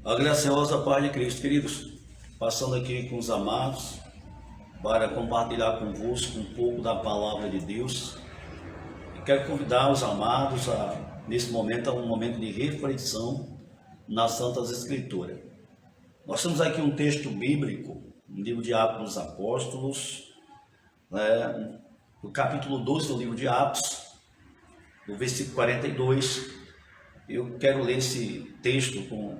A graciosa paz de Cristo, queridos, passando aqui com os amados para compartilhar convosco um pouco da palavra de Deus. E quero convidar os amados nesse momento, a um momento de reflexão nas Santas Escrituras. Nós temos aqui um texto bíblico, no livro de Atos dos Apóstolos, no capítulo 12 do livro de Atos, no versículo 42. Eu quero ler esse texto com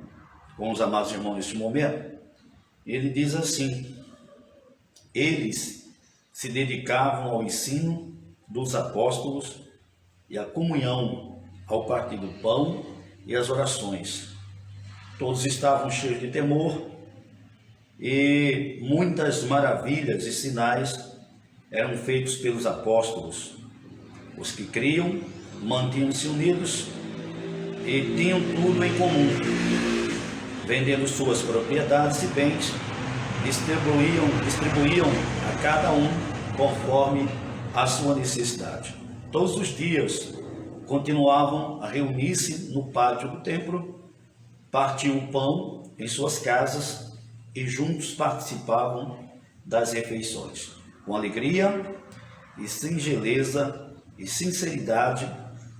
os amados irmãos neste momento. Ele diz assim: eles se dedicavam ao ensino dos apóstolos e à comunhão, ao partir do pão e às orações. Todos estavam cheios de temor, e muitas maravilhas e sinais eram feitos pelos apóstolos. Os que criam mantinham-se unidos e tinham tudo em comum, vendendo suas propriedades e bens, distribuíam a cada um conforme a sua necessidade. Todos os dias continuavam a reunir-se no pátio do templo, partiam o pão em suas casas e juntos participavam das refeições, com alegria e singeleza e sinceridade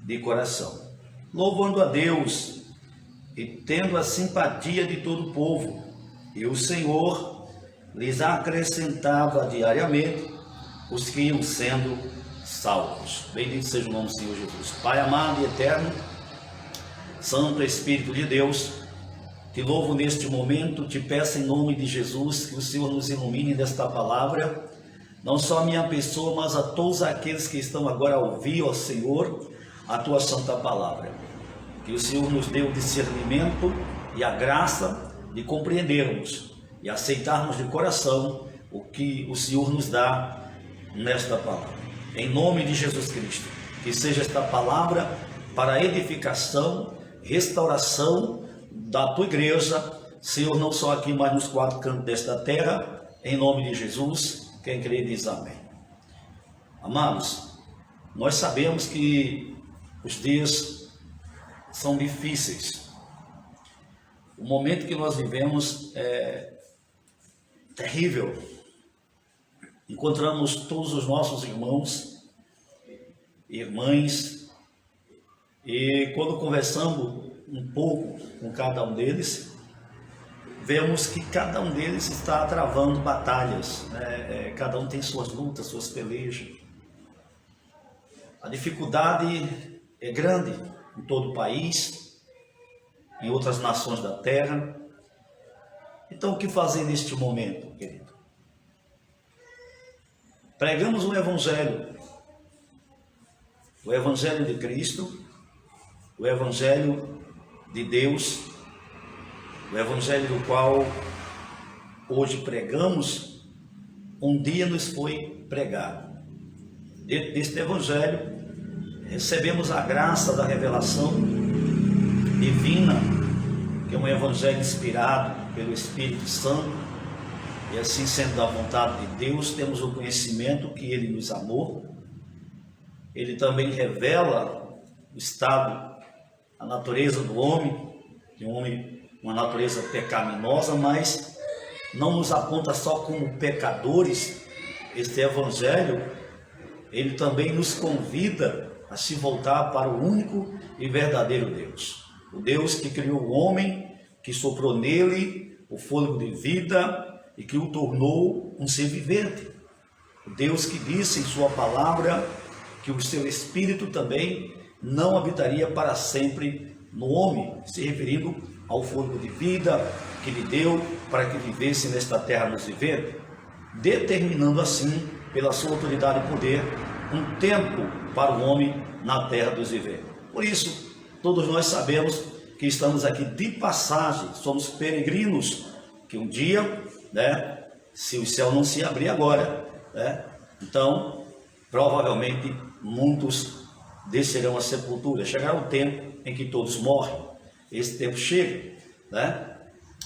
de coração, louvando a Deus e tendo a simpatia de todo o povo. E o Senhor lhes acrescentava diariamente os que iam sendo salvos. Bendito seja o nome do Senhor Jesus. Pai amado e eterno, Santo Espírito de Deus, te louvo neste momento, te peço em nome de Jesus que o Senhor nos ilumine desta palavra, não só a minha pessoa, mas a todos aqueles que estão agora a ouvir, ó Senhor, a tua santa palavra. Que o Senhor nos dê o discernimento e a graça de compreendermos e aceitarmos de coração o que o Senhor nos dá nesta palavra. Em nome de Jesus Cristo, que seja esta palavra para a edificação, restauração da tua igreja, Senhor, não só aqui, mas nos quatro cantos desta terra. Em nome de Jesus, quem crê diz amém. Amados, nós sabemos que os dias são difíceis. O momento que nós vivemos é terrível. Encontramos todos os nossos irmãos e irmãs, e quando conversamos um pouco com cada um deles, vemos que cada um deles está travando batalhas, cada um tem suas lutas, suas pelejas. A dificuldade é grande em todo o país, em outras nações da terra. Então, o que fazer neste momento, querido? Pregamos o Evangelho de Cristo, o Evangelho de Deus, o Evangelho do qual hoje pregamos, um dia nos foi pregado. Dentro deste Evangelho, recebemos a graça da revelação divina, que é um evangelho inspirado pelo Espírito Santo, e assim sendo da vontade de Deus, temos o conhecimento que Ele nos amou. Ele também revela o estado, a natureza do homem, de um homem, uma natureza pecaminosa, mas não nos aponta só como pecadores. Este evangelho, ele também nos convida a se voltar para o único e verdadeiro Deus. O Deus que criou o homem, que soprou nele o fôlego de vida e que o tornou um ser vivente. O Deus que disse em sua palavra que o seu Espírito também não habitaria para sempre no homem, se referindo ao fôlego de vida que lhe deu para que vivesse nesta terra nos vivente, determinando assim, pela sua autoridade e poder, um tempo para o homem na terra dos viventes. Por isso, todos nós sabemos que estamos aqui de passagem, somos peregrinos, que um dia, se o céu não se abrir agora, então, provavelmente, muitos descerão à sepultura. Chegará o tempo em que todos morrem, esse tempo chega,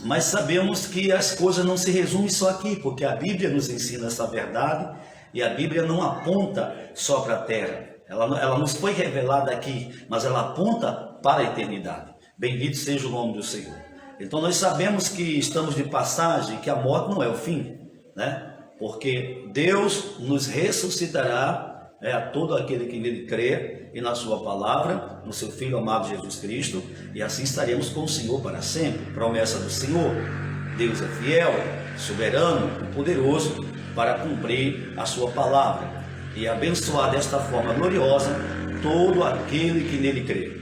Mas sabemos que as coisas não se resumem só aqui, porque a Bíblia nos ensina essa verdade, e a Bíblia não aponta só para a terra. Ela nos foi revelada aqui, mas ela aponta para a eternidade. Bendito seja o nome do Senhor. Então nós sabemos que estamos de passagem, que a morte não é o fim, né? Porque Deus nos ressuscitará, a todo aquele que nele crê e na sua palavra, no seu Filho amado Jesus Cristo, e assim estaremos com o Senhor para sempre. Promessa do Senhor. Deus é fiel, soberano e poderoso para cumprir a sua palavra e abençoar desta forma gloriosa todo aquele que nele crê.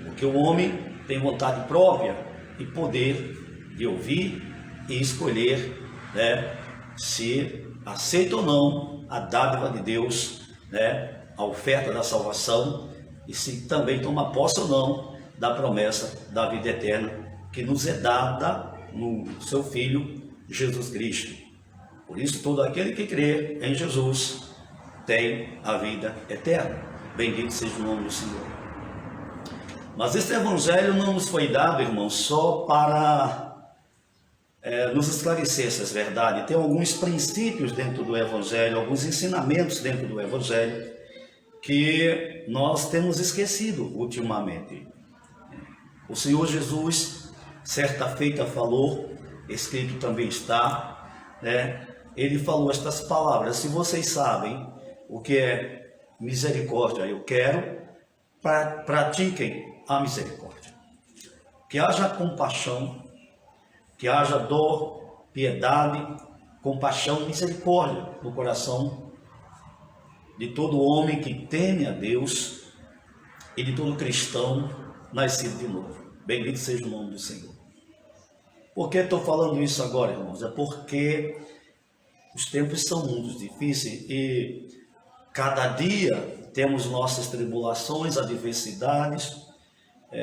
Porque o homem tem vontade própria e poder de ouvir e escolher, né, se aceita ou não a dádiva de Deus, né, a oferta da salvação, e se também toma posse ou não da promessa da vida eterna que nos é dada no seu Filho Jesus Cristo. Por isso todo aquele que crê em Jesus tem a vida eterna. Bendito seja o nome do Senhor. Mas este evangelho não nos foi dado, irmãos, só para nos esclarecer essas verdades. Tem alguns princípios dentro do evangelho, alguns ensinamentos dentro do evangelho que nós temos esquecido ultimamente. O Senhor Jesus, certa feita, falou, escrito também está, né? Ele falou estas palavras: se vocês sabem o que é misericórdia, eu quero, pratiquem a misericórdia. Que haja compaixão, que haja dor, piedade, compaixão, misericórdia no coração de todo homem que teme a Deus e de todo cristão nascido de novo. Bendito seja o nome do Senhor. Por que estou falando isso agora, irmãos? É porque os tempos são muito difíceis e cada dia temos nossas tribulações, adversidades,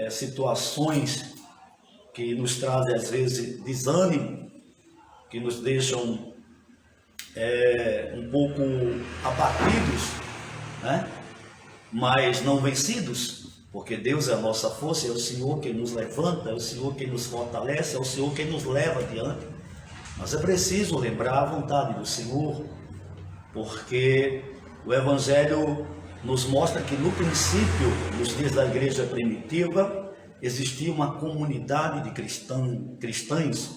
situações que nos trazem às vezes desânimo, que nos deixam um pouco abatidos, né? Mas não vencidos, porque Deus é a nossa força, é o Senhor que nos levanta, é o Senhor que nos fortalece, é o Senhor que nos leva adiante. Mas é preciso lembrar a vontade do Senhor, porque o Evangelho nos mostra que no princípio, nos dias da igreja primitiva, existia uma comunidade de cristãs,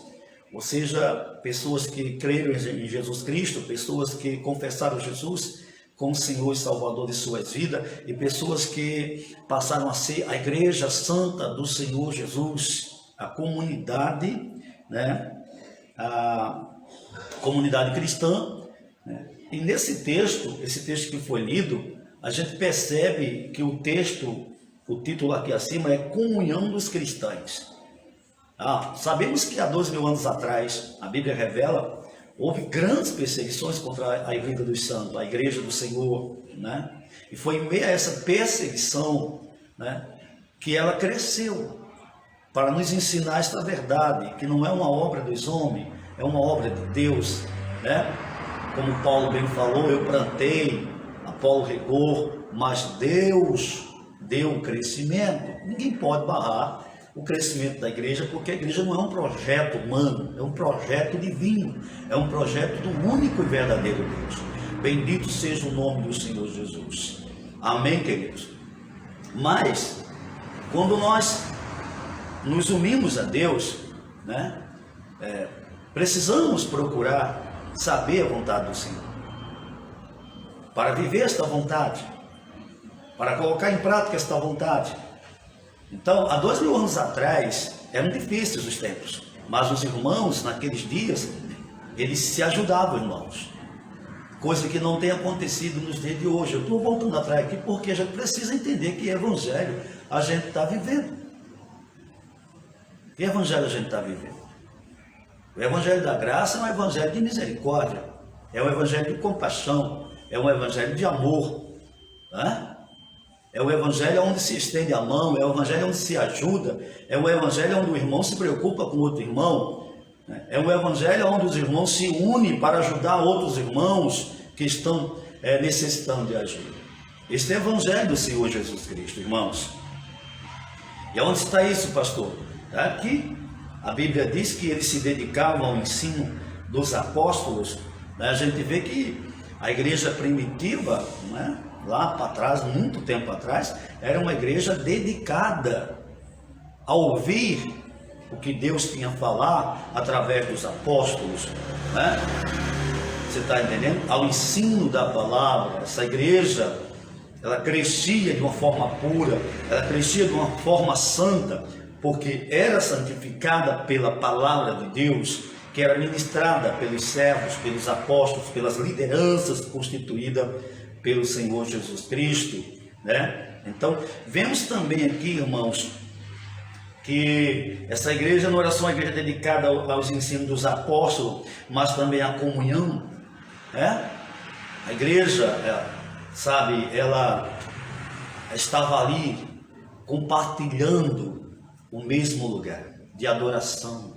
ou seja, pessoas que creram em Jesus Cristo, pessoas que confessaram Jesus como Senhor e Salvador de suas vidas, e pessoas que passaram a ser a igreja santa do Senhor Jesus, a comunidade, né? A comunidade cristã, né? E nesse texto, esse texto que foi lido, a gente percebe que o texto, o título aqui acima é Comunhão dos Cristãos. Sabemos que há 2.000 anos atrás, a Bíblia revela, houve grandes perseguições contra a Igreja dos Santos, a Igreja do Senhor, né? E foi em meio a essa perseguição, né, que ela cresceu para nos ensinar esta verdade, que não é uma obra dos homens, é uma obra de Deus, né? Como Paulo bem falou, eu plantei, Apolo regou, mas Deus deu o crescimento. Ninguém pode barrar o crescimento da igreja, porque a igreja não é um projeto humano, é um projeto divino, é um projeto do único e verdadeiro Deus. Bendito seja o nome do Senhor Jesus. Amém, queridos? Mas, quando nós nos unimos a Deus, né, precisamos procurar saber a vontade do Senhor, para viver esta vontade, para colocar em prática esta vontade. Então, há 2.000 anos atrás, eram difíceis os tempos, mas os irmãos, naqueles dias, eles se ajudavam, irmãos. Coisa que não tem acontecido nos dias de hoje. Eu estou voltando atrás aqui porque a gente precisa entender que evangelho a gente está vivendo. Que evangelho a gente está vivendo? O evangelho da graça é um evangelho de misericórdia, é um evangelho de compaixão, é um evangelho de amor, né? É o evangelho onde se estende a mão, é o evangelho onde se ajuda, é o evangelho onde o irmão se preocupa com outro irmão, né? É o evangelho onde os irmãos se unem para ajudar outros irmãos que estão necessitando de ajuda. Este é o evangelho do Senhor Jesus Cristo, irmãos. E onde está isso, pastor? Está aqui. A Bíblia diz que eles se dedicavam ao ensino dos apóstolos, né? A gente vê que a igreja primitiva, né, lá para trás, muito tempo atrás, era uma igreja dedicada a ouvir o que Deus tinha a falar através dos apóstolos, né? Você está entendendo? Ao ensino da palavra, essa igreja, ela crescia de uma forma pura, ela crescia de uma forma santa, porque era santificada pela palavra de Deus, que era ministrada pelos servos, pelos apóstolos, pelas lideranças constituídas pelo Senhor Jesus Cristo, né? Então, vemos também aqui, irmãos, que essa igreja não era só uma igreja dedicada aos ensinos dos apóstolos, mas também à comunhão, né? A igreja, ela estava ali compartilhando o mesmo lugar de adoração,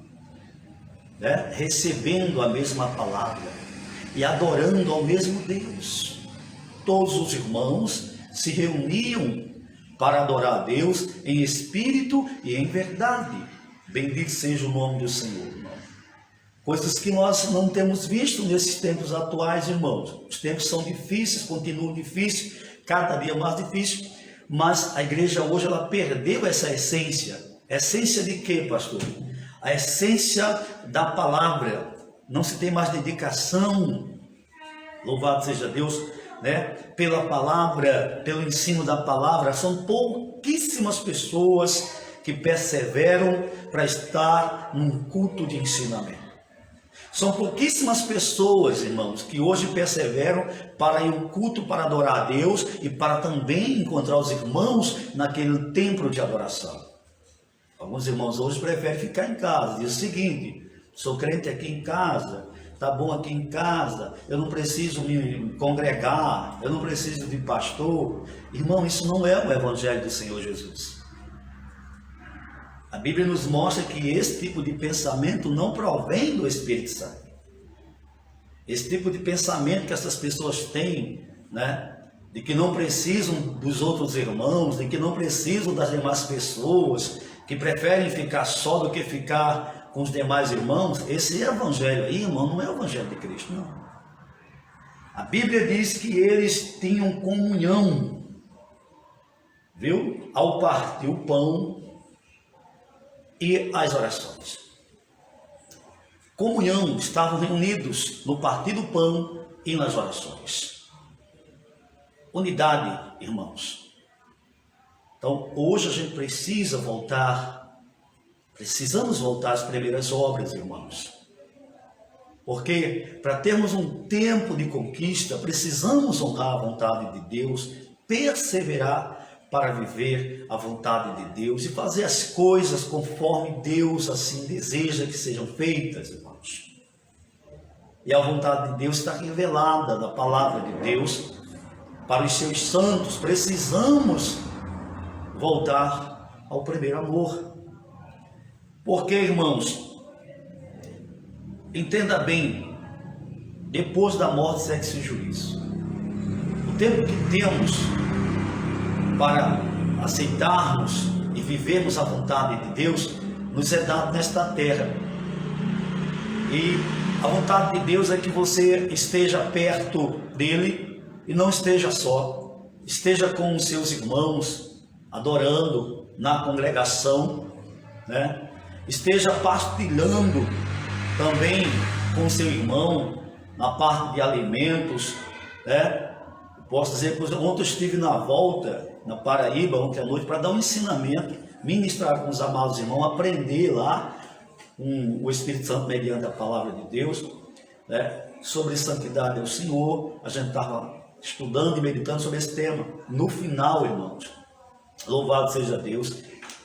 né? Recebendo a mesma palavra e adorando ao mesmo Deus. Todos os irmãos se reuniam para adorar a Deus em espírito e em verdade. Bendito seja o nome do Senhor, irmão. Coisas que nós não temos visto nesses tempos atuais, irmãos. Os tempos são difíceis, continuam difíceis, cada dia mais difíceis, mas a igreja hoje ela perdeu essa essência. Essência de quê, pastor? A essência da palavra. Não se tem mais dedicação, louvado seja Deus, né? Pela palavra, pelo ensino da palavra. São pouquíssimas pessoas que perseveram para estar num culto de ensinamento. São pouquíssimas pessoas, irmãos, que hoje perseveram para ir ao culto para adorar a Deus e para também encontrar os irmãos naquele templo de adoração. Alguns irmãos hoje preferem ficar em casa. Diz o seguinte: sou crente aqui em casa, tá bom aqui em casa, eu não preciso me congregar, eu não preciso de pastor. Irmão, isso não é o evangelho do Senhor Jesus. A Bíblia nos mostra que esse tipo de pensamento não provém do Espírito Santo. Esse tipo de pensamento que essas pessoas têm, né? De que não precisam dos outros irmãos, de que não precisam das demais pessoas, que preferem ficar só do que ficar com os demais irmãos. Esse evangelho aí, irmão, não é o evangelho de Cristo, não. A Bíblia diz que eles tinham comunhão, viu? Ao partir o pão e as orações. Comunhão, estavam reunidos no partir do pão e nas orações. Unidade, irmãos. Então, hoje a gente precisa precisamos voltar às primeiras obras, irmãos. Porque para termos um tempo de conquista, precisamos honrar a vontade de Deus, perseverar para viver a vontade de Deus e fazer as coisas conforme Deus assim deseja que sejam feitas, irmãos. E a vontade de Deus está revelada na palavra de Deus para os seus santos. Precisamos voltar ao primeiro amor. Porque, irmãos, entenda bem, depois da morte, sexo e juízo. O tempo que temos para aceitarmos e vivermos a vontade de Deus nos é dado nesta terra. E a vontade de Deus é que você esteja perto dele e não esteja só. Esteja com os seus irmãos, adorando na congregação, né? Esteja partilhando também com seu irmão na parte de alimentos, né? Posso dizer que ontem eu estive na volta, na Paraíba, ontem à noite, para dar um ensinamento, ministrar com os amados irmãos, aprender lá o Espírito Santo mediante a palavra de Deus, né? Sobre santidade ao Senhor. A gente estava estudando e meditando sobre esse tema. No final, irmãos, louvado seja Deus,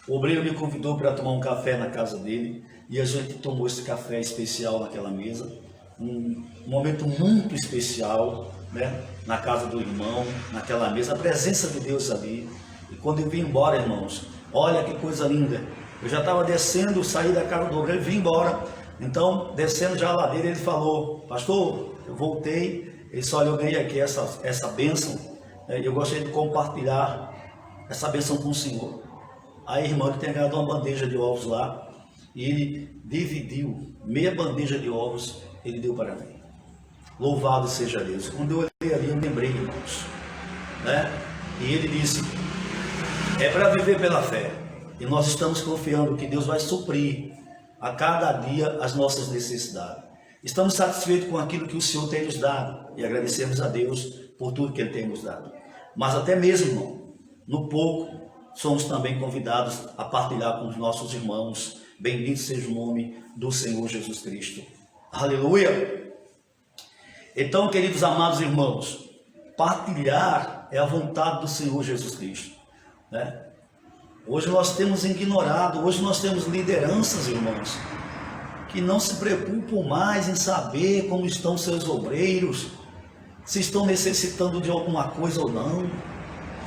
o obreiro me convidou para tomar um café na casa dele e a gente tomou esse café especial naquela mesa, um momento muito especial, né? Na casa do irmão, naquela mesa, a presença de Deus ali. E quando eu vim embora, irmãos, olha que coisa linda, eu já estava descendo, saí da casa do obreiro e vim embora. Então, descendo já a ladeira, ele falou: pastor, eu voltei. Ele disse: olha, eu ganhei aqui essa bênção, eu gostaria de compartilhar essa bênção com o Senhor. Aí, irmão, ele tinha ganhado uma bandeja de ovos lá, e ele dividiu meia bandeja de ovos, ele deu para mim. Louvado seja Deus. Quando eu olhei ali, eu lembrei, irmãos, né? E ele disse: é para viver pela fé, e nós estamos confiando que Deus vai suprir a cada dia as nossas necessidades. Estamos satisfeitos com aquilo que o Senhor tem nos dado e agradecemos a Deus por tudo que Ele tem nos dado. Mas até mesmo, irmão, no pouco, somos também convidados a partilhar com os nossos irmãos. Bendito seja o nome do Senhor Jesus Cristo. Aleluia! Então, queridos amados irmãos, partilhar é a vontade do Senhor Jesus Cristo, né? Hoje nós temos ignorado, hoje nós temos lideranças, irmãos, que não se preocupam mais em saber como estão seus obreiros, se estão necessitando de alguma coisa ou não,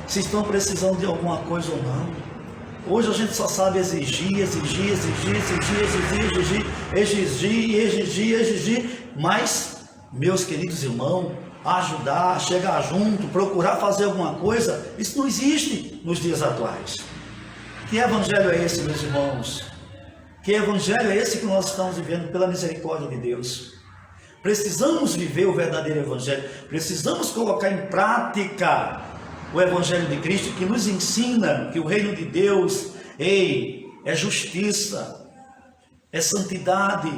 se estão precisando de alguma coisa ou não. Hoje a gente só sabe exigir, mas, meus queridos irmãos, ajudar, chegar junto, procurar fazer alguma coisa, isso não existe nos dias atuais. Que evangelho é esse, meus irmãos? Que evangelho é esse que nós estamos vivendo pela misericórdia de Deus? Precisamos viver o verdadeiro evangelho, precisamos colocar em prática o evangelho de Cristo, que nos ensina que o reino de Deus, é justiça, é santidade.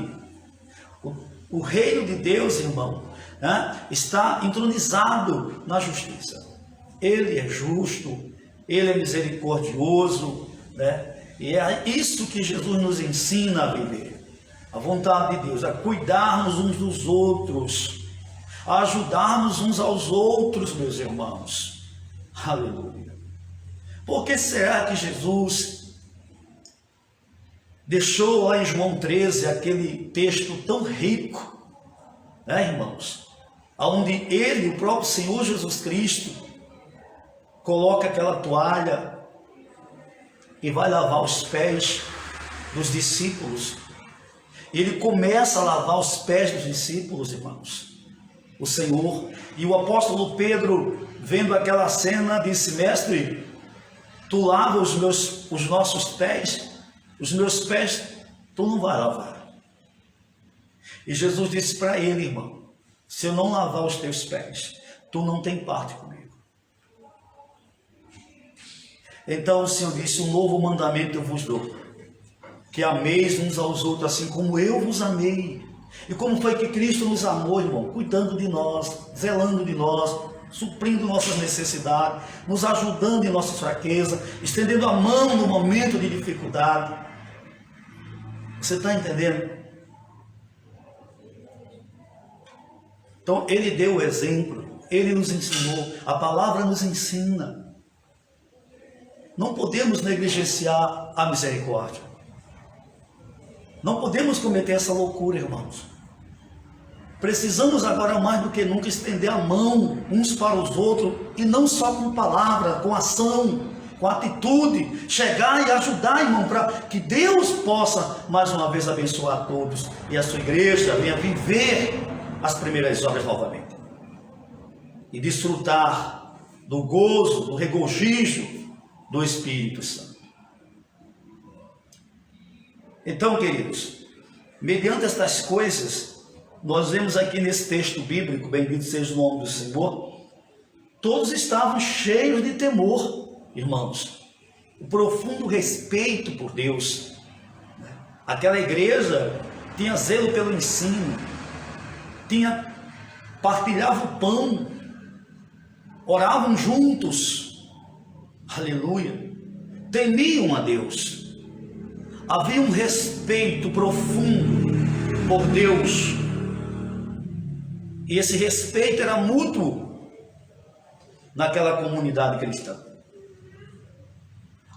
O reino de Deus, irmão, está entronizado na justiça. Ele é justo, Ele é misericordioso, né? E é isso que Jesus nos ensina a viver. A vontade de Deus, a cuidarmos uns dos outros, a ajudarmos uns aos outros, meus irmãos. Aleluia. Por que será que Jesus deixou lá em João 13 aquele texto tão rico, né, irmãos? Onde Ele, o próprio Senhor Jesus Cristo, coloca aquela toalha e vai lavar os pés dos discípulos. Ele começa a lavar os pés dos discípulos, irmãos, o Senhor. E o apóstolo Pedro, vendo aquela cena, disse: mestre, tu lava os nossos pés, os meus pés tu não vai lavar. E Jesus disse para ele: irmão, se eu não lavar os teus pés, tu não tem parte comigo. Então o Senhor disse: um novo mandamento eu vos dou, que ameis uns aos outros assim como eu vos amei. E como foi que Cristo nos amou, irmão? Cuidando de nós, zelando de nós, suprindo nossas necessidades, nos ajudando em nossas fraquezas, estendendo a mão no momento de dificuldade. Você está entendendo? Então Ele deu o exemplo, Ele nos ensinou, a palavra nos ensina. Não podemos negligenciar a misericórdia. Não podemos cometer essa loucura, irmãos. Precisamos agora mais do que nunca estender a mão uns para os outros, e não só com palavra, com ação, com atitude, chegar e ajudar, irmão, para que Deus possa mais uma vez abençoar a todos e a sua igreja venha viver as primeiras obras novamente e desfrutar do gozo, do regozijo do Espírito Santo. Então, queridos, mediante estas coisas, nós vemos aqui nesse texto bíblico, bendito seja o nome do Senhor, todos estavam cheios de temor, irmãos, o profundo respeito por Deus. Aquela igreja tinha zelo pelo ensino, partilhava o pão, oravam juntos, aleluia, temiam a Deus. Havia um respeito profundo por Deus, e esse respeito era mútuo naquela comunidade cristã.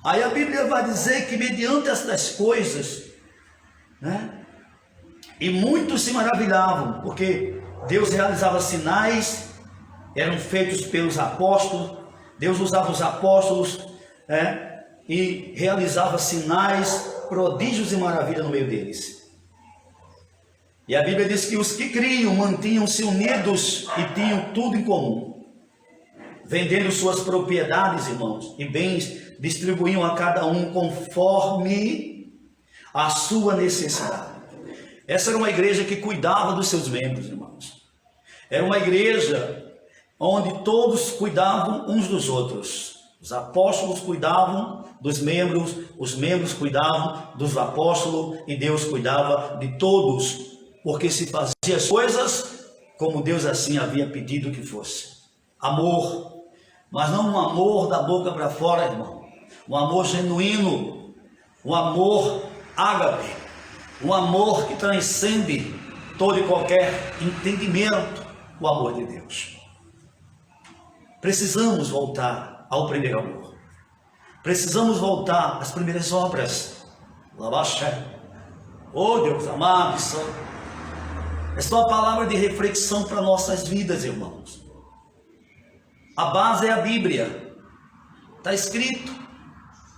Aí a Bíblia vai dizer que mediante estas coisas, né, e muitos se maravilhavam, porque Deus realizava sinais, eram feitos pelos apóstolos, Deus usava os apóstolos, e realizava sinais, prodígios e maravilhas no meio deles. E a Bíblia diz que os que criam mantinham-se unidos e tinham tudo em comum, vendendo suas propriedades, irmãos, e bens, distribuíam a cada um conforme a sua necessidade. Essa era uma igreja que cuidava dos seus membros, irmãos. Era uma igreja onde todos cuidavam uns dos outros. Os apóstolos cuidavam dos membros, os membros cuidavam dos apóstolos e Deus cuidava de todos, porque se fazia as coisas como Deus assim havia pedido que fosse. Amor, mas não um amor da boca para fora, irmão. Um amor genuíno, um amor ágape, um amor que transcende todo e qualquer entendimento, o amor de Deus. Precisamos voltar ao primeiro amor. Precisamos voltar às primeiras obras. Oh Deus amado, esta é uma palavra de reflexão para nossas vidas, irmãos. A base é a Bíblia. Está escrito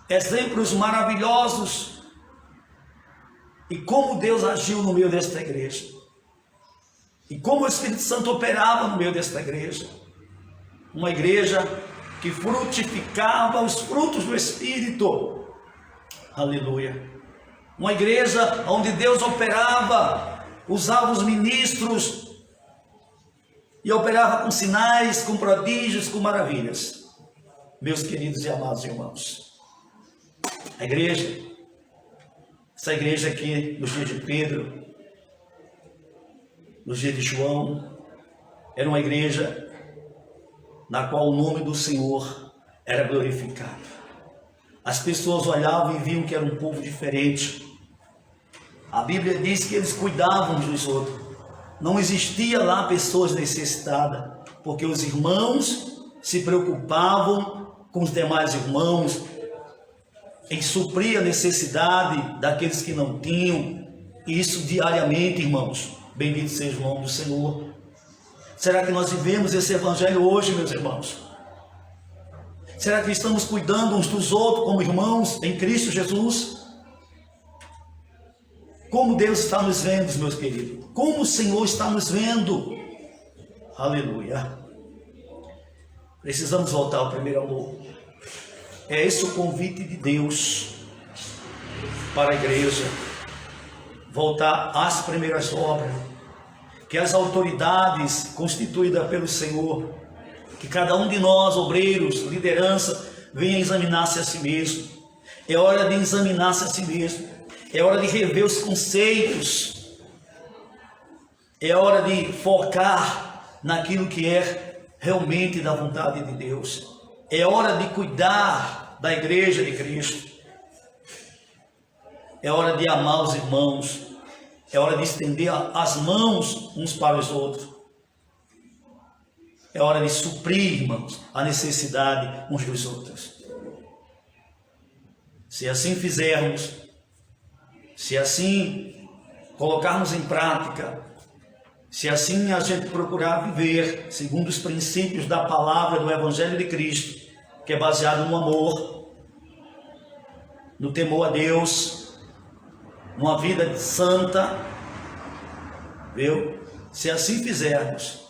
exemplos maravilhosos e como Deus agiu no meio desta igreja. E como o Espírito Santo operava no meio desta igreja. Uma igreja que frutificava os frutos do Espírito. Aleluia. Uma igreja onde Deus operava, usava os ministros e operava com sinais, com prodígios, com maravilhas. Meus queridos e amados irmãos, a igreja, essa igreja aqui nos dias de Pedro, nos dias de João, era uma igreja na qual o nome do Senhor era glorificado. As pessoas olhavam e viam que era um povo diferente. A Bíblia diz que eles cuidavam uns dos outros. Não existia lá pessoas necessitadas, porque os irmãos se preocupavam com os demais irmãos, em suprir a necessidade daqueles que não tinham, e isso diariamente, irmãos. Bendito seja o nome do Senhor. Será que nós vivemos esse evangelho hoje, meus irmãos? Será que estamos cuidando uns dos outros como irmãos em Cristo Jesus? Como Deus está nos vendo, meus queridos? Como o Senhor está nos vendo? Aleluia. Precisamos voltar ao primeiro amor. É esse o convite de Deus para a igreja. Voltar às primeiras obras. Que as autoridades constituídas pelo Senhor, que cada um de nós, obreiros, liderança, venha examinar-se a si mesmo. É hora de examinar-se a si mesmo. É hora de rever os conceitos. É hora de focar naquilo que é realmente da vontade de Deus. É hora de cuidar da igreja de Cristo. É hora de amar os irmãos. É hora de estender as mãos uns para os outros. É hora de suprir, irmãos, a necessidade uns dos outros. Se assim fizermos, se assim colocarmos em prática, se assim a gente procurar viver segundo os princípios da palavra do Evangelho de Cristo, que é baseado no amor, no temor a Deus, numa vida santa, viu? Se assim fizermos,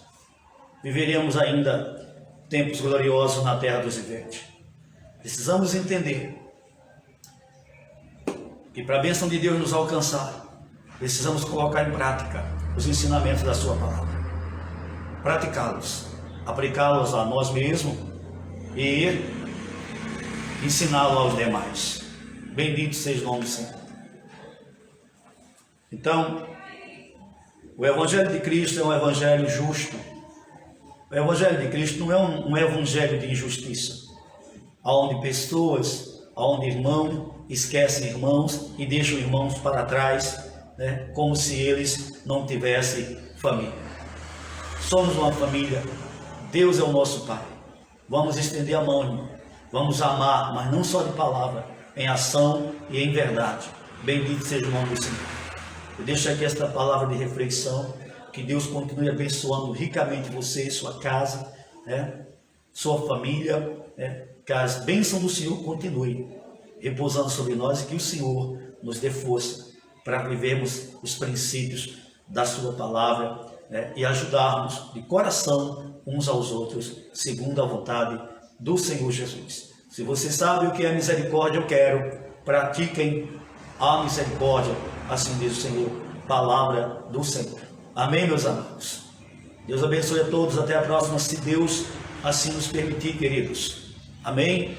viveremos ainda tempos gloriosos na terra dos viventes. Precisamos entender que para a bênção de Deus nos alcançar, precisamos colocar em prática os ensinamentos da sua palavra, praticá-los, aplicá-los a nós mesmos e ensiná-los aos demais. Bendito seja o nome do Senhor. Então, o Evangelho de Cristo é um Evangelho justo. O Evangelho de Cristo não é um Evangelho de injustiça, onde pessoas, onde irmãos esquecem irmãos e deixam irmãos para trás, né, como se eles não tivessem família. Somos uma família, Deus é o nosso Pai. Vamos estender a mão, irmão. Vamos amar, mas não só de palavra, em ação e em verdade. Bendito seja o nome do Senhor. Eu deixo aqui esta palavra de reflexão, que Deus continue abençoando ricamente você, sua casa, né, sua família, né, que as bênçãos do Senhor continuem repousando sobre nós e que o Senhor nos dê força para vivermos os princípios da sua palavra, né, e ajudarmos de coração uns aos outros, segundo a vontade do Senhor Jesus. Se você sabe o que é misericórdia, eu quero, pratiquem a misericórdia, assim diz o Senhor, palavra do Senhor. Amém, meus amados? Deus abençoe a todos, até a próxima, se Deus assim nos permitir, queridos. Amém?